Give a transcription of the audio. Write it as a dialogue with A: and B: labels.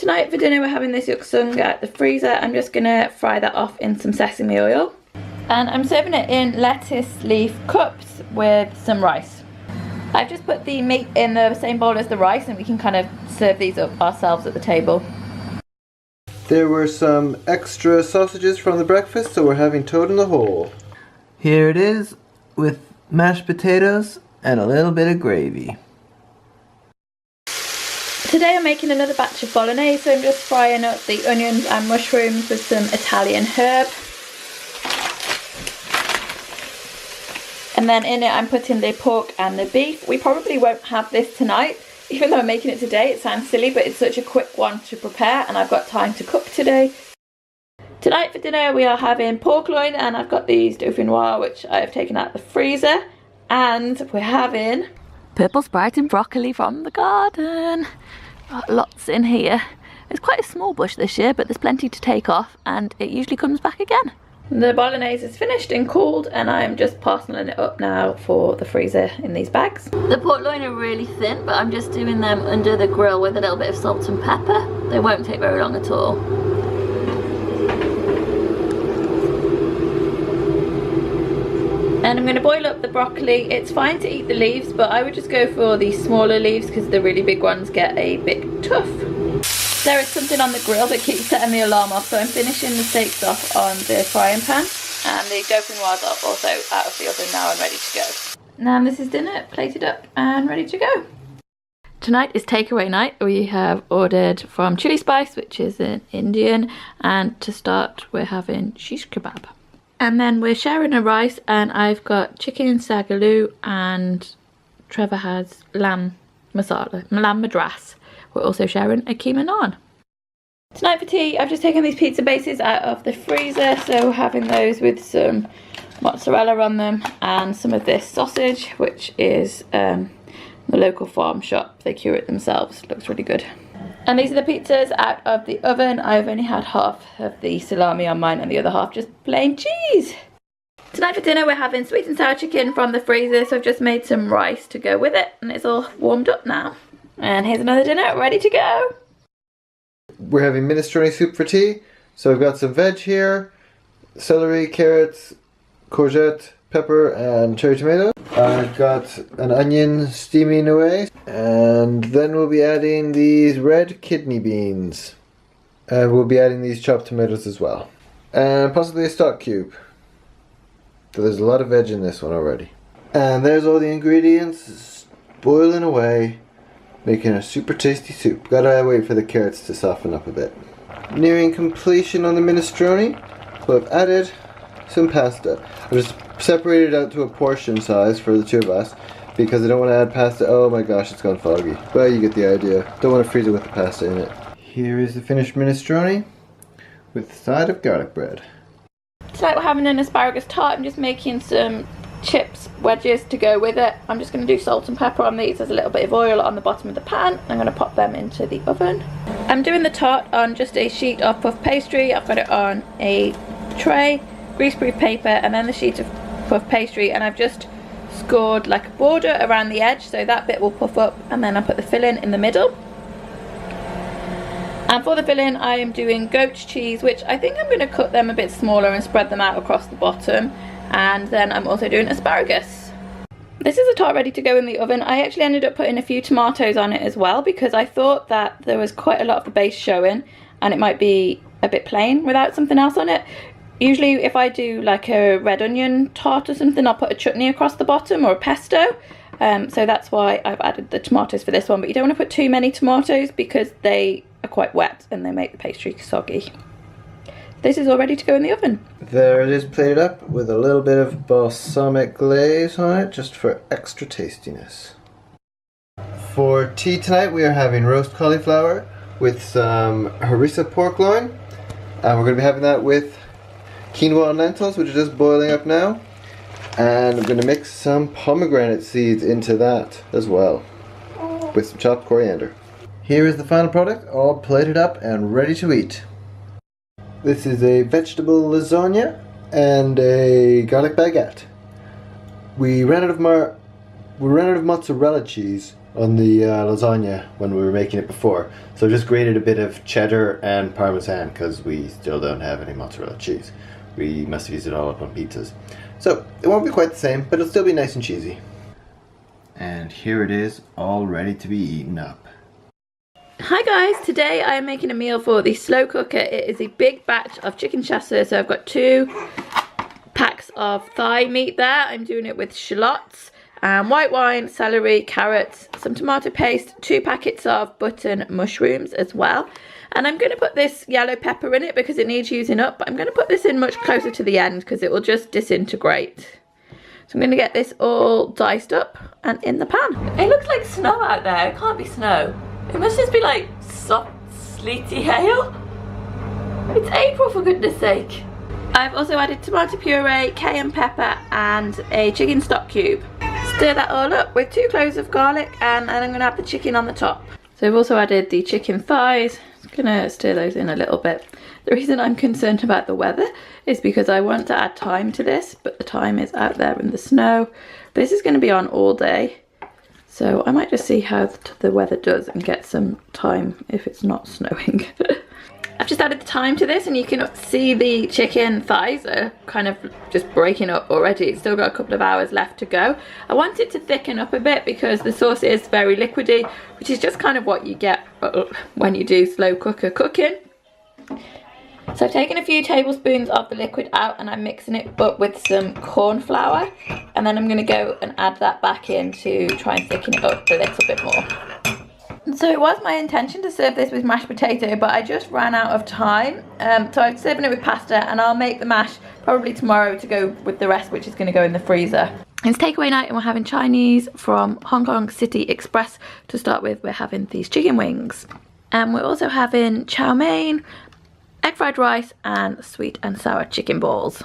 A: tonight for dinner we're having this yuk sung out the freezer. I'm just going to fry that off in some sesame oil. And I'm serving it in lettuce leaf cups with some rice. I've just put the meat in the same bowl as the rice, and we can kind of serve these up ourselves at the table.
B: There were some extra sausages from the breakfast, so we're having toad in the hole. Here it is with mashed potatoes and a little bit of gravy.
A: Today I'm making another batch of bolognese, so I'm just frying up the onions and mushrooms with some Italian herb. And then in it I'm putting the pork and the beef. We probably won't have this tonight, even though I'm making it today. It sounds silly, but it's such a quick one to prepare and I've got time to cook today. Tonight for dinner we are having pork loin, and I've got these dauphinoise which I have taken out the freezer, and we're having purple sprouts and broccoli from the garden. Got lots in here. It's quite a small bush this year, but there's plenty to take off and it usually comes back again. The bolognese is finished and cooled, and I'm just parceling it up now for the freezer in these bags. The pork loin are really thin, but I'm just doing them under the grill with a little bit of salt and pepper. They won't take very long at all. And I'm going to boil up the broccoli. It's fine to eat the leaves, but I would just go for the smaller leaves because the really big ones get a bit tough. There is something on the grill that keeps setting the alarm off, so I'm finishing the steaks off on the frying pan, and the dauphinoise are also out of the oven now and ready to go. Now this is dinner, plated up and ready to go. Tonight is takeaway night. We have ordered from Chili Spice, which is an Indian, and to start we're having shish kebab. And then we're sharing a rice, and I've got chicken sagaloo and Trevor has lamb masala, lamb madras. We're also sharing a keema naan. Tonight for tea, I've just taken these pizza bases out of the freezer, so having those with some mozzarella on them and some of this sausage, which is the local farm shop. They cure it themselves. Looks really good. And these are the pizzas out of the oven. I've only had half of the salami on mine and the other half just plain cheese. Tonight for dinner we're having sweet and sour chicken from the freezer, so I've just made some rice to go with it and it's all warmed up now. And here's another dinner ready to go.
B: We're having minestrone soup for tea. So we've got some veg here, celery, carrots, courgette, pepper and cherry tomato. I've got an onion steaming away, and then we'll be adding these red kidney beans, and we'll be adding these chopped tomatoes as well, and possibly a stock cube. So there's a lot of veg in this one already. And there's all the ingredients boiling away, making a super tasty soup. Gotta wait for the carrots to soften up a bit. Nearing completion on the minestrone, so I've added some pasta. I've just separated it out to a portion size for the two of us because I don't want to add pasta. Oh my gosh, it's gone foggy. But you get the idea. Don't want to freeze it with the pasta in it. Here is the finished minestrone with a side of garlic bread.
A: Tonight we're having an asparagus tart. I'm just making some chips wedges to go with it. I'm just going to do salt and pepper on these. There's a little bit of oil on the bottom of the pan. I'm going to pop them into the oven. I'm doing the tart on just a sheet of puff pastry. I've got it on a tray, greaseproof paper, and then the sheet of puff pastry, and I've just scored like a border around the edge so that bit will puff up, and then I put the filling in the middle. And for the filling I am doing goat cheese, which I think I'm going to cut them a bit smaller and spread them out across the bottom. And then I'm also doing asparagus. This is a tart ready to go in the oven. I actually ended up putting a few tomatoes on it as well because I thought that there was quite a lot of the base showing and it might be a bit plain without something else on it. Usually if I do like a red onion tart or something, I'll put a chutney across the bottom or a pesto. So that's why I've added the tomatoes for this one. But you don't want to put too many tomatoes because they are quite wet and they make the pastry soggy. This is all ready to go in the oven.
B: There it is, plated up with a little bit of balsamic glaze on it, just for extra tastiness. For tea tonight we are having roast cauliflower with some harissa pork loin. And we're going to be having that with quinoa and lentils, which are just boiling up now. And I'm going to mix some pomegranate seeds into that as well, with some chopped coriander. Here is the final product, all plated up and ready to eat. This is a vegetable lasagna and a garlic baguette. We ran out of mozzarella cheese, on the lasagna when we were making it before. So just grated a bit of cheddar and parmesan because we still don't have any mozzarella cheese. We must have used it all up on pizzas. So it won't be quite the same, but it'll still be nice and cheesy. And here it is, all ready to be eaten up.
A: Hi guys, today I am making a meal for the slow cooker. It is a big batch of chicken chasseur, so I've got 2 packs of thigh meat there. I'm doing it with shallots, white wine, celery, carrots, some tomato paste, 2 packets of button mushrooms as well. And I'm going to put this yellow pepper in it because it needs using up, but I'm going to put this in much closer to the end because it will just disintegrate. So I'm going to get this all diced up and in the pan. It looks like snow out there. It can't be snow. It must just be like soft, sleety hail. It's April, for goodness sake. I've also added tomato puree, cayenne pepper and a chicken stock cube. Stir that all up with 2 cloves of garlic, and I'm going to add the chicken on the top. So I've also added the chicken thighs. I'm going to stir those in a little bit. The reason I'm concerned about the weather is because I want to add thyme to this, but the thyme is out there in the snow. This is going to be on all day, so I might just see how the weather does and get some thyme if it's not snowing. I've just added the thyme to this, and you can see the chicken thighs are kind of just breaking up already. It's still got a couple of hours left to go. I want it to thicken up a bit because the sauce is very liquidy, which is just kind of what you get when you do slow cooker cooking. So I've taken a few tablespoons of the liquid out and I'm mixing it up with some corn flour, and then I'm going to go and add that back in to try and thicken it up a little bit more. So it was my intention to serve this with mashed potato, but I just ran out of time, so I'm serving it with pasta, and I'll make the mash probably tomorrow to go with the rest, which is going to go in the freezer. It's takeaway night and we're having Chinese from Hong Kong City Express. To start with, we're having these chicken wings, and we're also having chow mein, egg fried rice and sweet and sour chicken balls.